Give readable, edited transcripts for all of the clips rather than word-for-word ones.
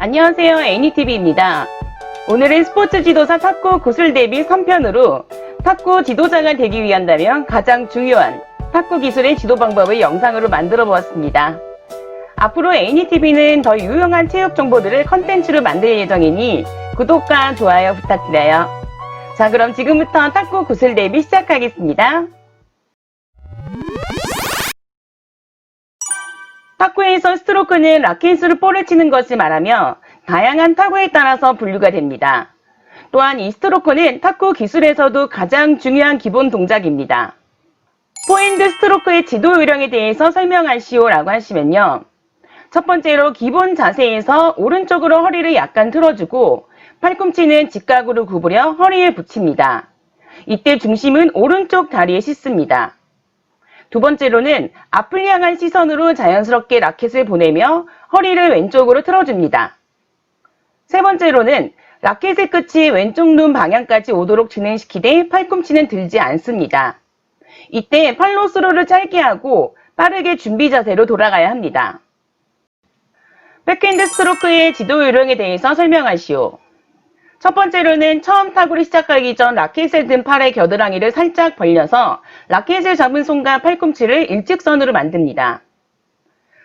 안녕하세요, 애니TV입니다. 오늘은 스포츠 지도사 탁구 구슬 대비 3편으로 탁구 지도자가 되기 위한다면 가장 중요한 탁구 기술의 지도 방법을 영상으로 만들어 보았습니다. 앞으로 애니TV는 더 유용한 체육 정보들을 컨텐츠로 만들 예정이니 구독과 좋아요 부탁드려요. 자, 그럼 지금부터 탁구 구슬 대비 시작하겠습니다. 탁구에서 스트로크는 라켓으로 볼을 치는 것을 말하며 다양한 타구에 따라서 분류가 됩니다. 또한 이 스트로크는 탁구 기술에서도 가장 중요한 기본 동작입니다. 포핸드 스트로크의 지도 요령에 대해서 설명하시오라고 하시면요. 첫 번째로 기본 자세에서 오른쪽으로 허리를 약간 틀어주고 팔꿈치는 직각으로 구부려 허리에 붙입니다. 이때 중심은 오른쪽 다리에 싣습니다. 두 번째로는 앞을 향한 시선으로 자연스럽게 라켓을 보내며 허리를 왼쪽으로 틀어줍니다. 세 번째로는 라켓의 끝이 왼쪽 눈 방향까지 오도록 진행시키되 팔꿈치는 들지 않습니다. 이때 팔로스로를 짧게 하고 빠르게 준비 자세로 돌아가야 합니다. 백핸드 스트로크의 지도 요령에 대해서 설명하시오. 첫 번째로는 처음 타구를 시작하기 전 라켓을 든 팔의 겨드랑이를 살짝 벌려서 라켓을 잡은 손과 팔꿈치를 일직선으로 만듭니다.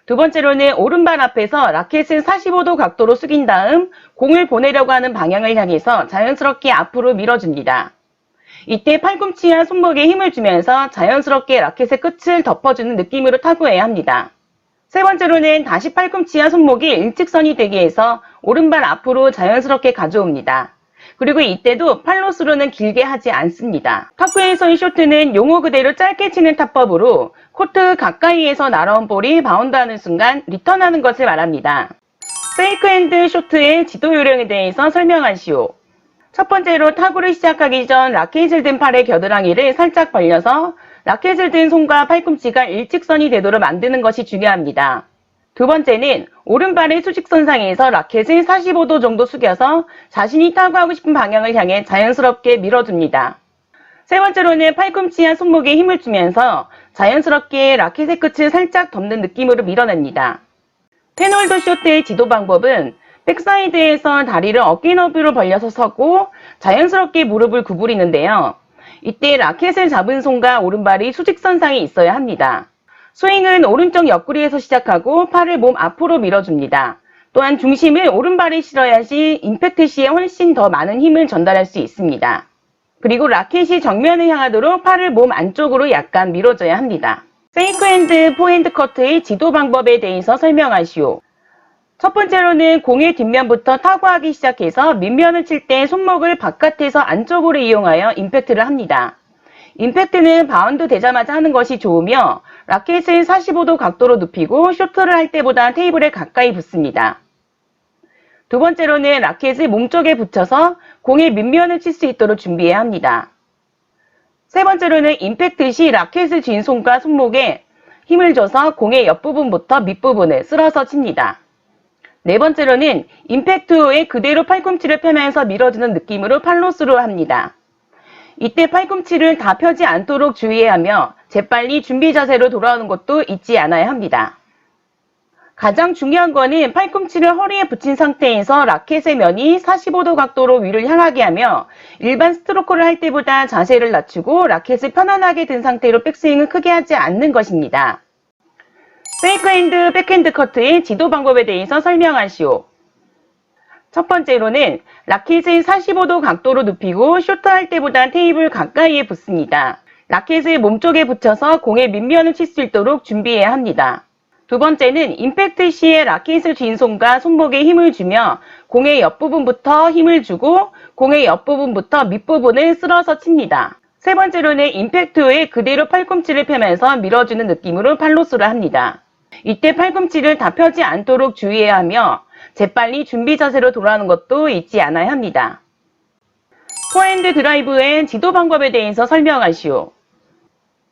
두 번째로는 오른발 앞에서 라켓을 45도 각도로 숙인 다음 공을 보내려고 하는 방향을 향해서 자연스럽게 앞으로 밀어줍니다. 이때 팔꿈치와 손목에 힘을 주면서 자연스럽게 라켓의 끝을 덮어주는 느낌으로 타구해야 합니다. 세 번째로는 다시 팔꿈치와 손목이 일직선이 되게 해서 오른발 앞으로 자연스럽게 가져옵니다. 그리고 이때도 팔로스로는 길게 하지 않습니다. 탁구에서의 쇼트는 용어 그대로 짧게 치는 타법으로 코트 가까이에서 날아온 볼이 바운드하는 순간 리턴하는 것을 말합니다. 페이크핸드 쇼트의 지도 요령에 대해서 설명하시오. 첫 번째로 타구를 시작하기 전 라켓을 든 팔의 겨드랑이를 살짝 벌려서 라켓을 든 손과 팔꿈치가 일직선이 되도록 만드는 것이 중요합니다. 두 번째는 오른발의 수직선상에서 라켓을 45도 정도 숙여서 자신이 타구하고 싶은 방향을 향해 자연스럽게 밀어줍니다. 세 번째로는 팔꿈치와 손목에 힘을 주면서 자연스럽게 라켓의 끝을 살짝 덮는 느낌으로 밀어냅니다. 페놀드 쇼트의 지도 방법은 백사이드에서 다리를 어깨 너비로 벌려서 서고 자연스럽게 무릎을 구부리는데요. 이때 라켓을 잡은 손과 오른발이 수직선상에 있어야 합니다. 스윙은 오른쪽 옆구리에서 시작하고 팔을 몸 앞으로 밀어줍니다. 또한 중심을 오른발에 실어야지 임팩트 시에 훨씬 더 많은 힘을 전달할 수 있습니다. 그리고 라켓이 정면을 향하도록 팔을 몸 안쪽으로 약간 밀어줘야 합니다. 페이크핸드 포핸드 커트의 지도 방법에 대해서 설명하시오. 첫 번째로는 공의 뒷면부터 타구하기 시작해서 밑면을 칠 때 손목을 바깥에서 안쪽으로 이용하여 임팩트를 합니다. 임팩트는 바운드 되자마자 하는 것이 좋으며 라켓을 45도 각도로 눕히고 쇼트를 할 때보다 테이블에 가까이 붙습니다. 두 번째로는 라켓을 몸쪽에 붙여서 공의 밑면을 칠 수 있도록 준비해야 합니다. 세 번째로는 임팩트 시 라켓을 쥔 손과 손목에 힘을 줘서 공의 옆부분부터 밑부분을 쓸어서 칩니다. 네 번째로는 임팩트 후에 그대로 팔꿈치를 펴면서 밀어주는 느낌으로 팔로스로 합니다. 이때 팔꿈치를 다 펴지 않도록 주의해야 하며 재빨리 준비 자세로 돌아오는 것도 잊지 않아야 합니다. 가장 중요한 거는 팔꿈치를 허리에 붙인 상태에서 라켓의 면이 45도 각도로 위를 향하게 하며 일반 스트로크를 할 때보다 자세를 낮추고 라켓을 편안하게 든 상태로 백스윙을 크게 하지 않는 것입니다. 페이크핸드 백핸드 커트의 지도 방법에 대해서 설명하시오. 첫 번째로는 라켓을 45도 각도로 눕히고 쇼트할 때보다 테이블 가까이에 붙습니다. 라켓을 몸쪽에 붙여서 공의 밑면을 칠 수 있도록 준비해야 합니다. 두 번째는 임팩트 시에 라켓을 쥔 손과 손목에 힘을 주며 공의 옆부분부터 힘을 주고 공의 옆부분부터 밑부분을 쓸어서 칩니다. 세 번째로는 임팩트 후에 그대로 팔꿈치를 펴면서 밀어주는 느낌으로 팔로스를 합니다. 이때 팔꿈치를 다 펴지 않도록 주의해야 하며 재빨리 준비 자세로 돌아오는 것도 잊지 않아야 합니다. 포핸드 드라이브의 지도 방법에 대해서 설명하시오.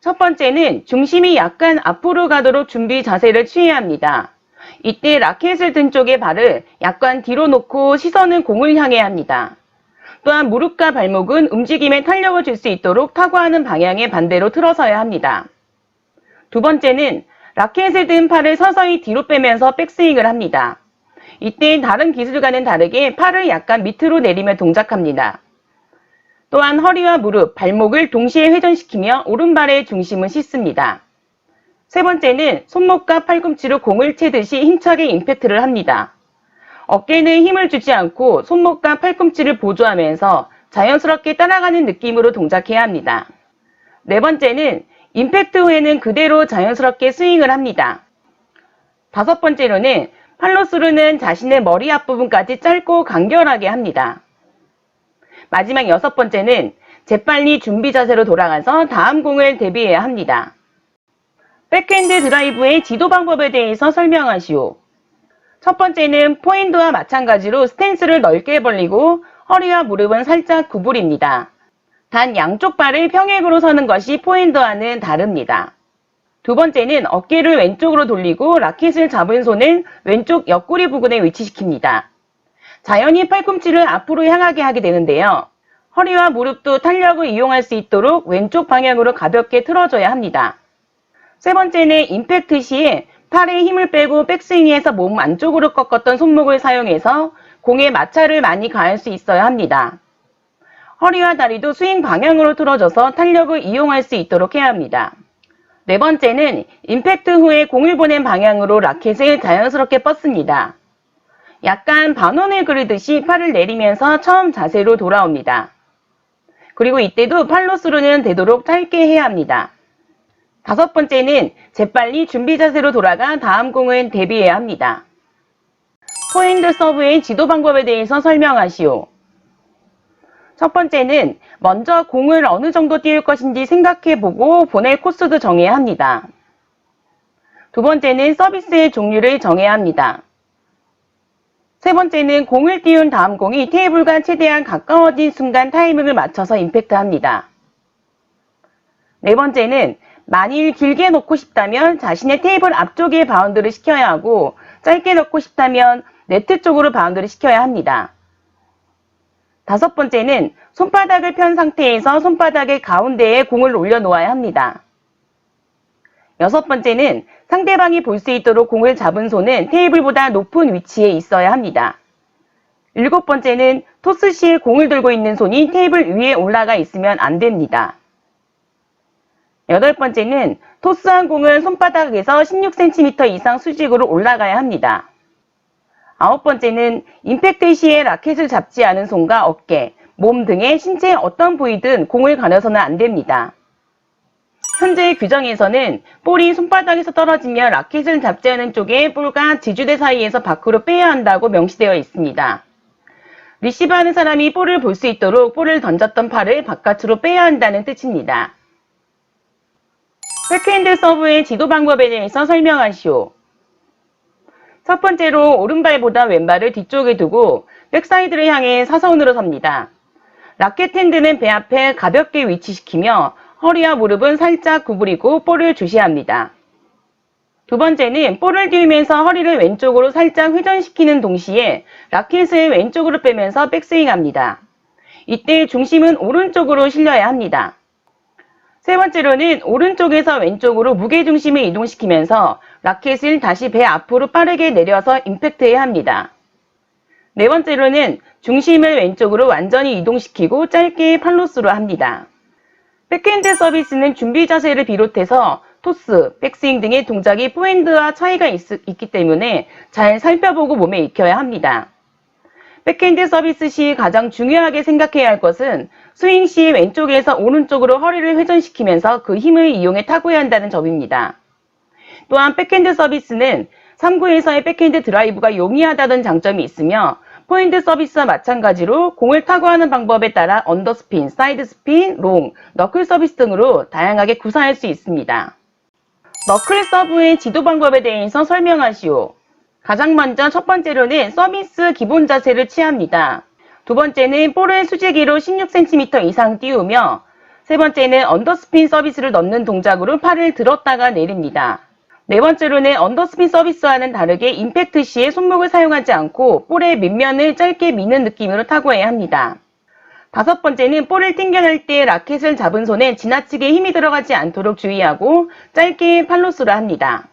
첫 번째는 중심이 약간 앞으로 가도록 준비 자세를 취해야 합니다. 이때 라켓을 든 쪽의 발을 약간 뒤로 놓고 시선은 공을 향해야 합니다. 또한 무릎과 발목은 움직임에 탄력을 줄 수 있도록 타구하는 방향의 반대로 틀어서야 합니다. 두 번째는 라켓을 든 팔을 서서히 뒤로 빼면서 백스윙을 합니다. 이때 다른 기술과는 다르게 팔을 약간 밑으로 내리며 동작합니다. 또한 허리와 무릎, 발목을 동시에 회전시키며 오른발의 중심을 싣습니다. 세 번째는 손목과 팔꿈치로 공을 채듯이 힘차게 임팩트를 합니다. 어깨는 힘을 주지 않고 손목과 팔꿈치를 보조하면서 자연스럽게 따라가는 느낌으로 동작해야 합니다. 네 번째는 임팩트 후에는 그대로 자연스럽게 스윙을 합니다. 다섯 번째로는 팔로스루는 자신의 머리 앞부분까지 짧고 간결하게 합니다. 마지막 여섯 번째는 재빨리 준비 자세로 돌아가서 다음 공을 대비해야 합니다. 백핸드 드라이브의 지도 방법에 대해서 설명하시오. 첫 번째는 포핸드와 마찬가지로 스탠스를 넓게 벌리고 허리와 무릎은 살짝 구부립니다. 단 양쪽 발을 평행으로 서는 것이 포핸드와는 다릅니다. 두 번째는 어깨를 왼쪽으로 돌리고 라켓을 잡은 손은 왼쪽 옆구리 부근에 위치시킵니다. 자연히 팔꿈치를 앞으로 향하게 하게 되는데요. 허리와 무릎도 탄력을 이용할 수 있도록 왼쪽 방향으로 가볍게 틀어줘야 합니다. 세 번째는 임팩트 시에 팔에 힘을 빼고 백스윙에서 몸 안쪽으로 꺾었던 손목을 사용해서 공에 마찰을 많이 가할 수 있어야 합니다. 허리와 다리도 스윙 방향으로 틀어져서 탄력을 이용할 수 있도록 해야 합니다. 네 번째는 임팩트 후에 공을 보낸 방향으로 라켓을 자연스럽게 뻗습니다. 약간 반원을 그리듯이 팔을 내리면서 처음 자세로 돌아옵니다. 그리고 이때도 팔로스루는 되도록 짧게 해야 합니다. 다섯 번째는 재빨리 준비 자세로 돌아가 다음 공은 대비해야 합니다. 포핸드 서브의 지도 방법에 대해서 설명하시오. 첫 번째는 먼저 공을 어느 정도 띄울 것인지 생각해보고 보낼 코스도 정해야 합니다. 두 번째는 서비스의 종류를 정해야 합니다. 세 번째는 공을 띄운 다음 공이 테이블과 최대한 가까워진 순간 타이밍을 맞춰서 임팩트합니다. 네 번째는 만일 길게 놓고 싶다면 자신의 테이블 앞쪽에 바운드를 시켜야 하고 짧게 놓고 싶다면 네트 쪽으로 바운드를 시켜야 합니다. 다섯 번째는 손바닥을 편 상태에서 손바닥의 가운데에 공을 올려놓아야 합니다. 여섯 번째는 상대방이 볼 수 있도록 공을 잡은 손은 테이블보다 높은 위치에 있어야 합니다. 일곱 번째는 토스 시에 공을 들고 있는 손이 테이블 위에 올라가 있으면 안 됩니다. 여덟 번째는 토스한 공은 손바닥에서 16cm 이상 수직으로 올라가야 합니다. 아홉 번째는 임팩트 시에 라켓을 잡지 않은 손과 어깨, 몸 등의 신체의 어떤 부위든 공을 가려서는 안 됩니다. 현재의 규정에서는 볼이 손바닥에서 떨어지며 라켓을 잡지 않은 쪽에 볼과 지주대 사이에서 밖으로 빼야 한다고 명시되어 있습니다. 리시브하는 사람이 볼을 볼 수 있도록 볼을 던졌던 팔을 바깥으로 빼야 한다는 뜻입니다. 백핸드 서브의 지도 방법에 대해서 설명하시오. 첫 번째로 오른발보다 왼발을 뒤쪽에 두고 백사이드를 향해 사선으로 섭니다. 라켓 핸드는 배 앞에 가볍게 위치시키며 허리와 무릎은 살짝 구부리고 볼을 주시합니다. 두 번째는 볼을 띄우면서 허리를 왼쪽으로 살짝 회전시키는 동시에 라켓을 왼쪽으로 빼면서 백스윙합니다. 이때 중심은 오른쪽으로 실려야 합니다. 세 번째로는 오른쪽에서 왼쪽으로 무게중심을 이동시키면서 라켓을 다시 배 앞으로 빠르게 내려서 임팩트해야 합니다. 네 번째로는 중심을 왼쪽으로 완전히 이동시키고 짧게 팔로스로 합니다. 백핸드 서비스는 준비 자세를 비롯해서 토스, 백스윙 등의 동작이 포핸드와 차이가 있기 때문에 잘 살펴보고 몸에 익혀야 합니다. 백핸드 서비스 시 가장 중요하게 생각해야 할 것은 스윙 시 왼쪽에서 오른쪽으로 허리를 회전시키면서 그 힘을 이용해 타고야 한다는 점입니다. 또한 백핸드 서비스는 3구에서의 백핸드 드라이브가 용이하다는 장점이 있으며 포핸드 서비스와 마찬가지로 공을 타고 하는 방법에 따라 언더스핀, 사이드스핀, 롱, 너클 서비스 등으로 다양하게 구사할 수 있습니다. 너클 서브의 지도 방법에 대해서 설명하시오. 가장 먼저 첫 번째로는 서비스 기본 자세를 취합니다. 두 번째는 볼을 수직위로 16cm 이상 띄우며 세 번째는 언더스핀 서비스를 넣는 동작으로 팔을 들었다가 내립니다. 네 번째로는 언더스핀 서비스와는 다르게 임팩트 시에 손목을 사용하지 않고 볼의 밑면을 짧게 미는 느낌으로 타고해야 합니다. 다섯 번째는 볼을 튕겨낼 때 라켓을 잡은 손에 지나치게 힘이 들어가지 않도록 주의하고 짧게 팔로스로 합니다.